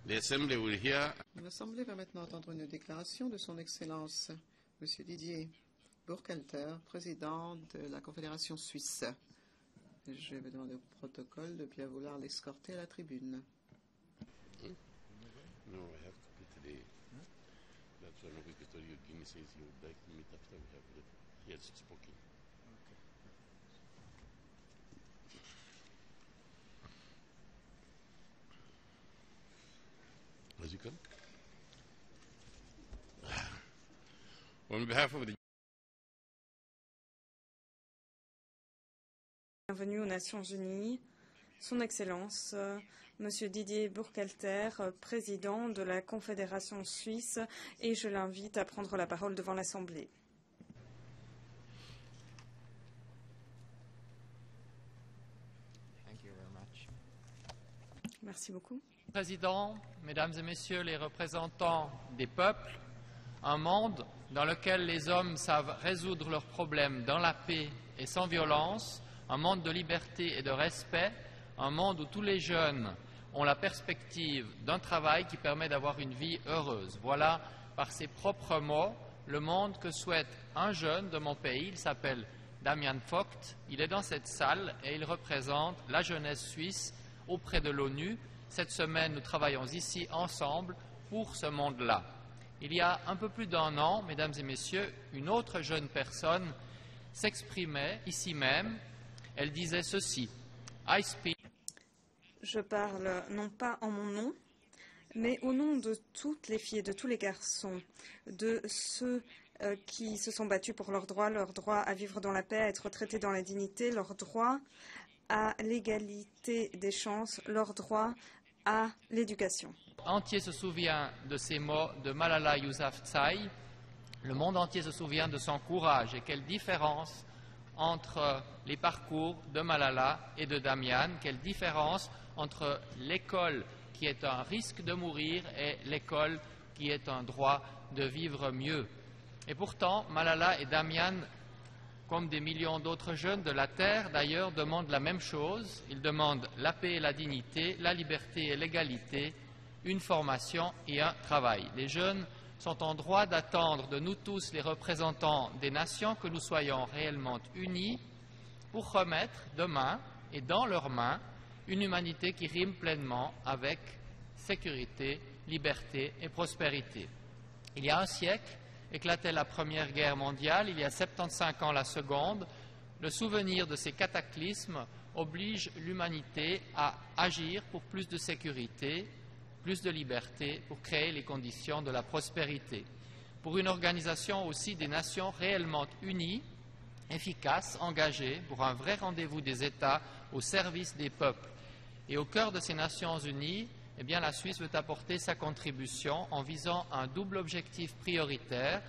L'Assemblée va maintenant entendre une déclaration de son Excellence, M. Didier Burkhalter, président de la Confédération suisse. Je vais demander au protocole de bien vouloir l'escorter à la tribune. Bienvenue aux Nations Unies, Son Excellence, Monsieur Didier Burkhalter, président de la Confédération suisse, et je l'invite à prendre la parole devant l'Assemblée. Merci beaucoup. Président, Mesdames et Messieurs les représentants des peuples, un monde dans lequel les hommes savent résoudre leurs problèmes dans la paix et sans violence, un monde de liberté et de respect, un monde où tous les jeunes ont la perspective d'un travail qui permet d'avoir une vie heureuse. Voilà, par ses propres mots, le monde que souhaite un jeune de mon pays. Il s'appelle Damian Vogt. Il est dans cette salle et il représente la jeunesse suisse auprès de l'ONU. Cette semaine, nous travaillons ici ensemble pour ce monde-là. Il y a un peu plus d'un an, Mesdames et Messieurs, une autre jeune personne s'exprimait ici même. Elle disait ceci: I speak. Je parle non pas en mon nom, mais au nom de toutes les filles et de tous les garçons, de ceux qui se sont battus pour leur droit à vivre dans la paix, à être traités dans la dignité, leur droit à l'égalité des chances, leur droit à l'éducation. Le monde entier se souvient de ces mots de Malala Yousafzai. Le monde entier se souvient de son courage. Et quelle différence entre les parcours de Malala et de Damian, quelle différence entre l'école qui est un risque de mourir et l'école qui est un droit de vivre mieux. Et pourtant, Malala et Damian, comme des millions d'autres jeunes de la Terre d'ailleurs, demandent la même chose. Ils demandent la paix et la dignité, la liberté et l'égalité, une formation et un travail. Les jeunes sont en droit d'attendre de nous tous, les représentants des nations, que nous soyons réellement unis pour remettre demain et dans leurs mains une humanité qui rime pleinement avec sécurité, liberté et prospérité. Il y a un siècle éclatait la Première Guerre mondiale, il y a 75 ans la Seconde. Le souvenir de ces cataclysmes oblige l'humanité à agir pour plus de sécurité, plus de liberté, pour créer les conditions de la prospérité. Pour une organisation aussi des nations réellement unies, efficaces, engagées, pour un vrai rendez-vous des États au service des peuples. Et au cœur de ces Nations unies, eh bien, la Suisse veut apporter sa contribution en visant un double objectif prioritaire: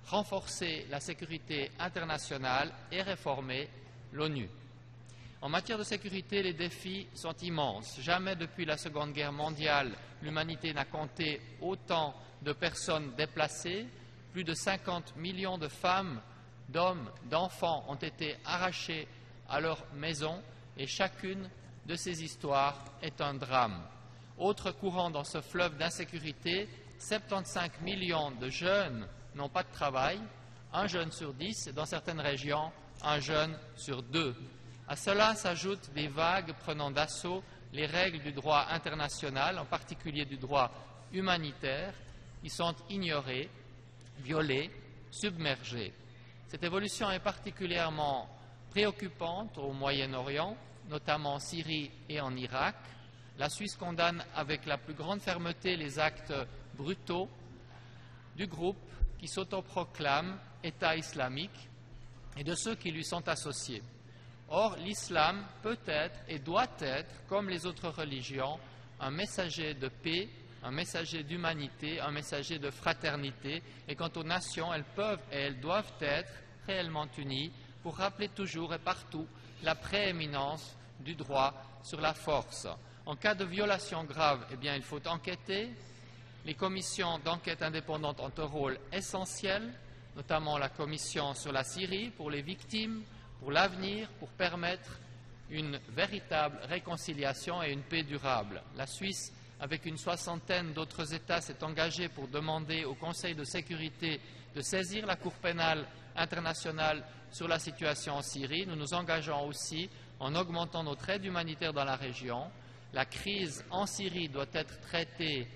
renforcer la sécurité internationale et réformer l'ONU. En matière de sécurité, les défis sont immenses. Jamais depuis la Seconde Guerre mondiale, l'humanité n'a compté autant de personnes déplacées. Plus de 50 millions de femmes, d'hommes, d'enfants ont été arrachés à leur maison et chacune de ces histoires est un drame. Autre courant dans ce fleuve d'insécurité, 75 millions de jeunes n'ont pas de travail, un jeune sur 10, et dans certaines régions, un jeune sur 2. À cela s'ajoutent des vagues prenant d'assaut les règles du droit international, en particulier du droit humanitaire, qui sont ignorées, violées, submergées. Cette évolution est particulièrement préoccupante au Moyen-Orient, notamment en Syrie et en Irak. La Suisse condamne avec la plus grande fermeté les actes brutaux du groupe qui s'autoproclame État islamique et de ceux qui lui sont associés. Or, l'islam peut être et doit être, comme les autres religions, un messager de paix, un messager d'humanité, un messager de fraternité. Et quant aux nations, elles peuvent et elles doivent être réellement unies pour rappeler toujours et partout la prééminence du droit sur la force. En cas de violation grave, eh bien, il faut enquêter. Les commissions d'enquête indépendantes ont un rôle essentiel, notamment la commission sur la Syrie pour les victimes, pour l'avenir, pour permettre une véritable réconciliation et une paix durable. La Suisse avec une soixantaine d'autres États, s'est engagé pour demander au Conseil de sécurité de saisir la Cour pénale internationale sur la situation en Syrie. Nous nous engageons aussi en augmentant notre aide humanitaire dans la région. La crise en Syrie doit être traitée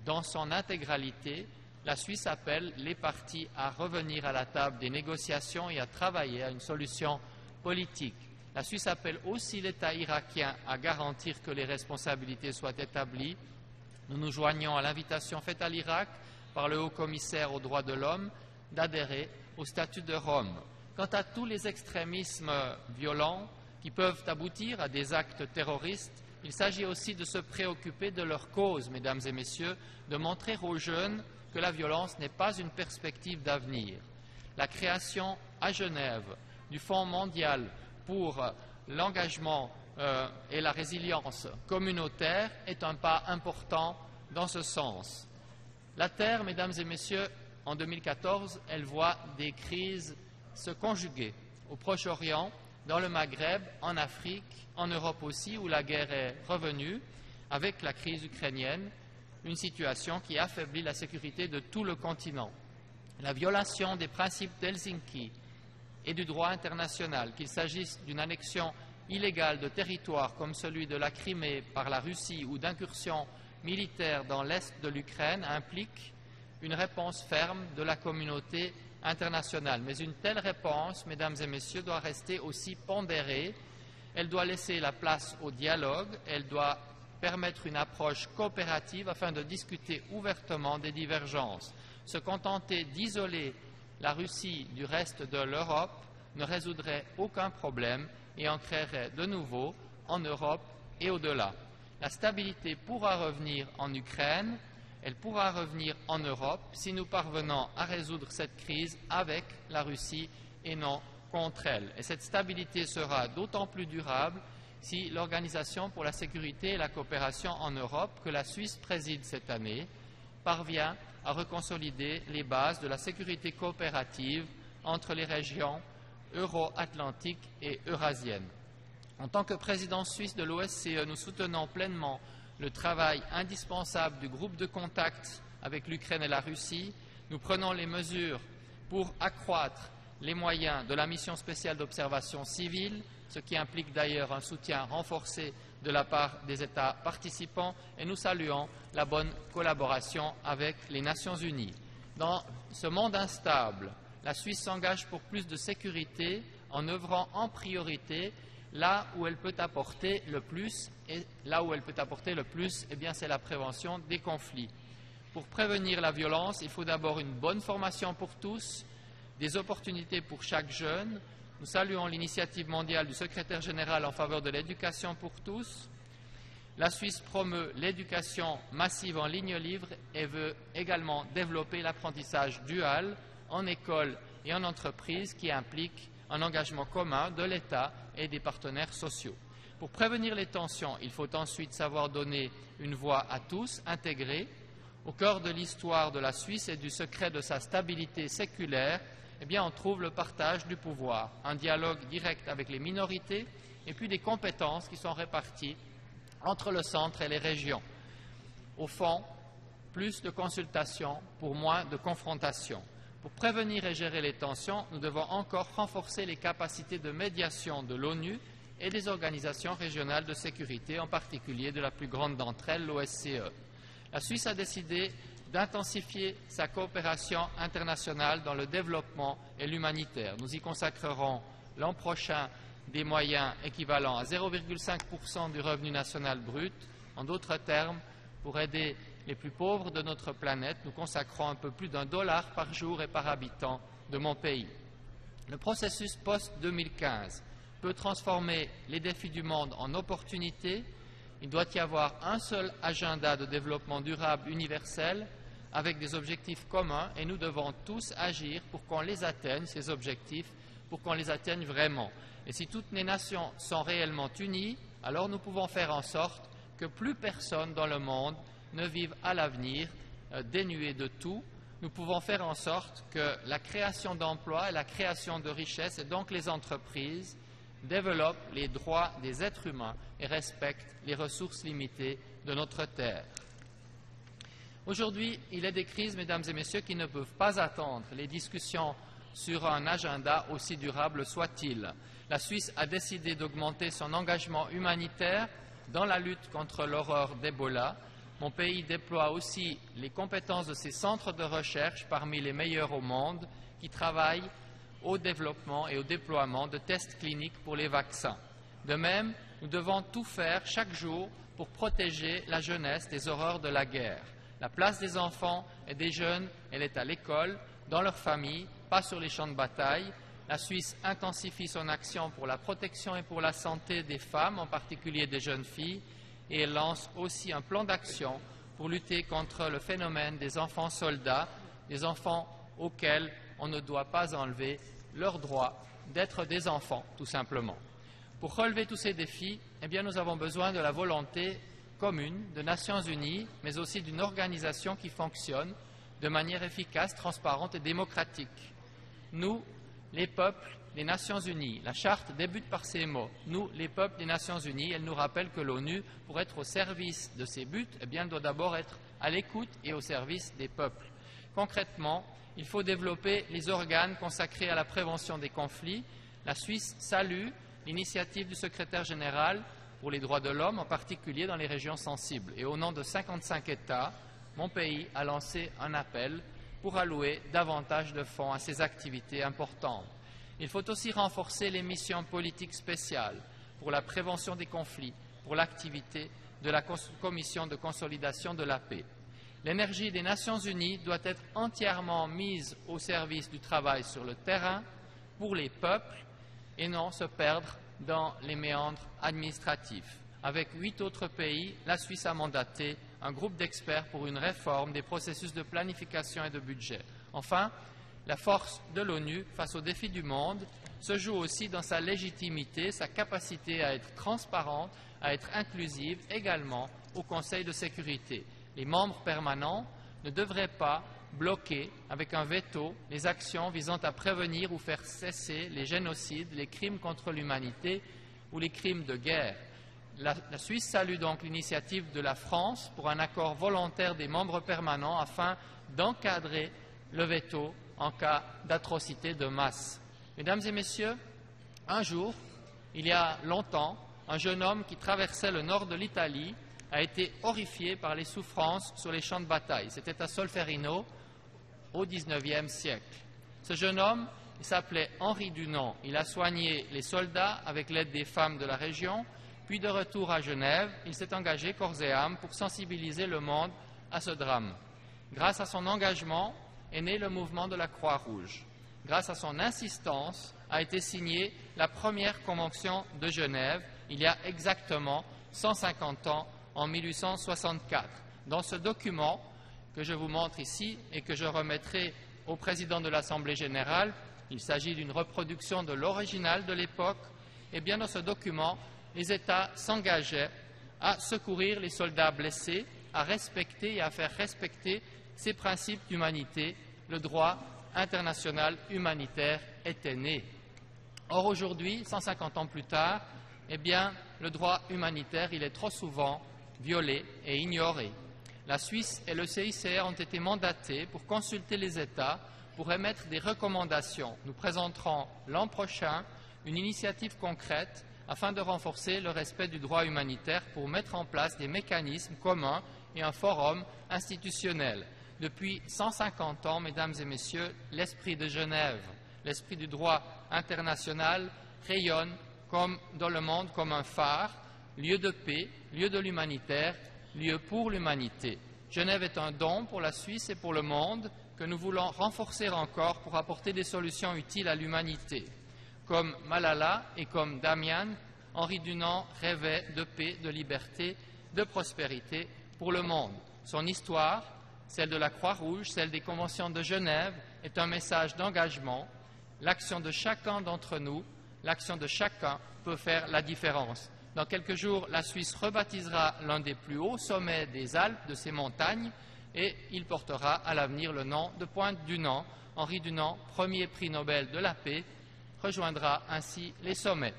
dans son intégralité. La Suisse appelle les parties à revenir à la table des négociations et à travailler à une solution politique. La Suisse appelle aussi l'État irakien à garantir que les responsabilités soient établies. Nous nous joignons à l'invitation faite à l'Irak par le haut-commissaire aux droits de l'homme d'adhérer au statut de Rome. Quant à tous les extrémismes violents qui peuvent aboutir à des actes terroristes, il s'agit aussi de se préoccuper de leur cause, mesdames et messieurs, de montrer aux jeunes que la violence n'est pas une perspective d'avenir. La création à Genève du Fonds mondial pour l'engagement et la résilience communautaire est un pas important dans ce sens. La Terre, mesdames et messieurs, en 2014, elle voit des crises se conjuguer au Proche-Orient, dans le Maghreb, en Afrique, en Europe aussi, où la guerre est revenue, avec la crise ukrainienne, une situation qui affaiblit la sécurité de tout le continent. La violation des principes d'Helsinki et du droit international, qu'il s'agisse d'une annexion illégale de territoires comme celui de la Crimée par la Russie ou d'incursions militaires dans l'est de l'Ukraine, implique une réponse ferme de la communauté internationale. Mais une telle réponse, mesdames et messieurs, doit rester aussi pondérée. Elle doit laisser la place au dialogue, elle doit permettre une approche coopérative afin de discuter ouvertement des divergences. Se contenter d'isoler la Russie du reste de l'Europe ne résoudrait aucun problème et en créerait de nouveau en Europe et au-delà. La stabilité pourra revenir en Ukraine, elle pourra revenir en Europe si nous parvenons à résoudre cette crise avec la Russie et non contre elle. Et cette stabilité sera d'autant plus durable si l'Organisation pour la sécurité et la coopération en Europe, que la Suisse préside cette année, parvient à reconsolider les bases de la sécurité coopérative entre les régions euro-atlantiques et eurasiennes. En tant que président suisse de l'OSCE, nous soutenons pleinement le travail indispensable du groupe de contact avec l'Ukraine et la Russie. Nous prenons les mesures pour accroître les moyens de la mission spéciale d'observation civile, ce qui implique d'ailleurs un soutien renforcé de la part des États participants, et nous saluons la bonne collaboration avec les Nations unies. Dans ce monde instable, la Suisse s'engage pour plus de sécurité en œuvrant en priorité là où elle peut apporter le plus, et là où elle peut apporter le plus, eh bien, c'est la prévention des conflits. Pour prévenir la violence, il faut d'abord une bonne formation pour tous, des opportunités pour chaque jeune. Nous saluons l'initiative mondiale du secrétaire général en faveur de l'éducation pour tous. La Suisse promeut l'éducation massive en ligne libre et veut également développer l'apprentissage dual en école et en entreprise qui implique un engagement commun de l'État et des partenaires sociaux. Pour prévenir les tensions, il faut ensuite savoir donner une voix à tous, intégrés. Au cœur de l'histoire de la Suisse et du secret de sa stabilité séculaire, eh bien, on trouve le partage du pouvoir, un dialogue direct avec les minorités et puis des compétences qui sont réparties entre le centre et les régions. Au fond, plus de consultations pour moins de confrontations. Pour prévenir et gérer les tensions, nous devons encore renforcer les capacités de médiation de l'ONU et des organisations régionales de sécurité, en particulier de la plus grande d'entre elles, l'OSCE. La Suisse a décidé d'intensifier sa coopération internationale dans le développement et l'humanitaire. Nous y consacrerons l'an prochain des moyens équivalents à 0,5% du revenu national brut. En d'autres termes, pour aider les plus pauvres de notre planète, nous consacrons un peu plus d'$1 par jour et par habitant de mon pays. Le processus post-2015 peut transformer les défis du monde en opportunités. Il doit y avoir un seul agenda de développement durable universel avec des objectifs communs et nous devons tous agir pour qu'on les atteigne, ces objectifs, pour qu'on les atteigne vraiment. Et si toutes les nations sont réellement unies, alors nous pouvons faire en sorte que plus personne dans le monde ne vive à l'avenir dénué de tout. Nous pouvons faire en sorte que la création d'emplois et la création de richesses, et donc les entreprises, développent les droits des êtres humains et respectent les ressources limitées de notre terre. Aujourd'hui, il est des crises, mesdames et messieurs, qui ne peuvent pas attendre les discussions sur un agenda aussi durable soit-il. La Suisse a décidé d'augmenter son engagement humanitaire dans la lutte contre l'horreur d'Ebola. Mon pays déploie aussi les compétences de ses centres de recherche parmi les meilleurs au monde qui travaillent au développement et au déploiement de tests cliniques pour les vaccins. De même, nous devons tout faire chaque jour pour protéger la jeunesse des horreurs de la guerre. La place des enfants et des jeunes, elle est à l'école, dans leur famille, pas sur les champs de bataille. La Suisse intensifie son action pour la protection et pour la santé des femmes, en particulier des jeunes filles, et elle lance aussi un plan d'action pour lutter contre le phénomène des enfants soldats, des enfants auxquels on ne doit pas enlever leur droit d'être des enfants, tout simplement. Pour relever tous ces défis, eh bien, nous avons besoin de la volonté commune des Nations Unies, mais aussi d'une organisation qui fonctionne de manière efficace, transparente et démocratique. Nous, les peuples des Nations Unies, la Charte débute par ces mots. Nous, les peuples des Nations Unies, elle nous rappelle que l'ONU, pour être au service de ses buts, eh bien, doit d'abord être à l'écoute et au service des peuples. Concrètement, il faut développer les organes consacrés à la prévention des conflits. La Suisse salue l'initiative du secrétaire général pour les droits de l'homme, en particulier dans les régions sensibles. Et au nom de 55 États, mon pays a lancé un appel pour allouer davantage de fonds à ces activités importantes. Il faut aussi renforcer les missions politiques spéciales pour la prévention des conflits, pour l'activité de la Commission de consolidation de la paix. L'énergie des Nations Unies doit être entièrement mise au service du travail sur le terrain pour les peuples et non se perdre dans les méandres administratifs. Avec 8 autres pays, la Suisse a mandaté un groupe d'experts pour une réforme des processus de planification et de budget. Enfin, la force de l'ONU face aux défis du monde se joue aussi dans sa légitimité, sa capacité à être transparente, à être inclusive également au Conseil de sécurité. Les membres permanents ne devraient pas bloquer avec un veto les actions visant à prévenir ou faire cesser les génocides, les crimes contre l'humanité ou les crimes de guerre. La Suisse salue donc l'initiative de la France pour un accord volontaire des membres permanents afin d'encadrer le veto en cas d'atrocité de masse. Mesdames et messieurs, un jour, il y a longtemps, un jeune homme qui traversait le nord de l'Italie a été horrifié par les souffrances sur les champs de bataille. C'était à Solferino au XIXe siècle. Ce jeune homme, il s'appelait Henri Dunant. Il a soigné les soldats avec l'aide des femmes de la région. Puis de retour à Genève, il s'est engagé corps et âme pour sensibiliser le monde à ce drame. Grâce à son engagement est né le mouvement de la Croix-Rouge. Grâce à son insistance a été signée la première convention de Genève, il y a exactement 150 ans, en 1864. Dans ce document que je vous montre ici et que je remettrai au président de l'Assemblée générale, il s'agit d'une reproduction de l'original de l'époque, et bien dans ce document, les États s'engageaient à secourir les soldats blessés, à respecter et à faire respecter ces principes d'humanité. Le droit international humanitaire était né. Or aujourd'hui, 150 ans plus tard, eh bien, le droit humanitaire, il est trop souvent violé et ignoré. La Suisse et le CICR ont été mandatés pour consulter les États, pour émettre des recommandations. Nous présenterons l'an prochain une initiative concrète afin de renforcer le respect du droit humanitaire pour mettre en place des mécanismes communs et un forum institutionnel. Depuis 150 ans, mesdames et messieurs, l'esprit de Genève, l'esprit du droit international rayonne dans le monde comme un phare, lieu de paix, lieu de l'humanitaire, lieu pour l'humanité. Genève est un don pour la Suisse et pour le monde que nous voulons renforcer encore pour apporter des solutions utiles à l'humanité. Comme Malala et comme Damian, Henri Dunant rêvait de paix, de liberté, de prospérité pour le monde. Son histoire, celle de la Croix-Rouge, celle des conventions de Genève, est un message d'engagement. L'action de chacun d'entre nous, l'action de chacun peut faire la différence. Dans quelques jours, la Suisse rebaptisera l'un des plus hauts sommets des Alpes, de ces montagnes, et il portera à l'avenir le nom de Pointe Dunant. Henri Dunant, premier prix Nobel de la paix, rejoindra ainsi les sommets.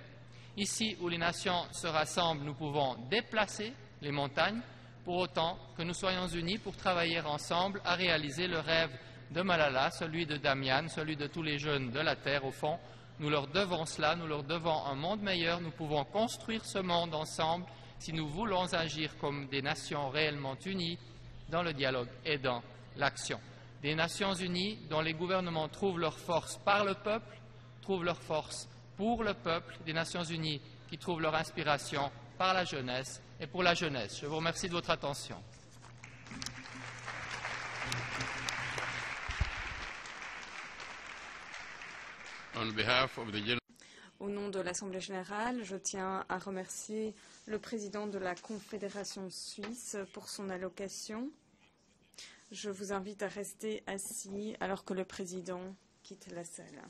Ici où les nations se rassemblent, nous pouvons déplacer les montagnes, pour autant que nous soyons unis pour travailler ensemble à réaliser le rêve de Malala, celui de Damian, celui de tous les jeunes de la Terre. Au fond, nous leur devons cela, nous leur devons un monde meilleur. Nous pouvons construire ce monde ensemble si nous voulons agir comme des nations réellement unies dans le dialogue et dans l'action. Des Nations unies dont les gouvernements trouvent leur force par le peuple, trouvent leur force pour le peuple, des Nations unies qui trouvent leur inspiration par la jeunesse et pour la jeunesse. Je vous remercie de votre attention. Au nom de l'Assemblée générale, je tiens à remercier le président de la Confédération suisse pour son allocation. Je vous invite à rester assis alors que le président quitte la salle.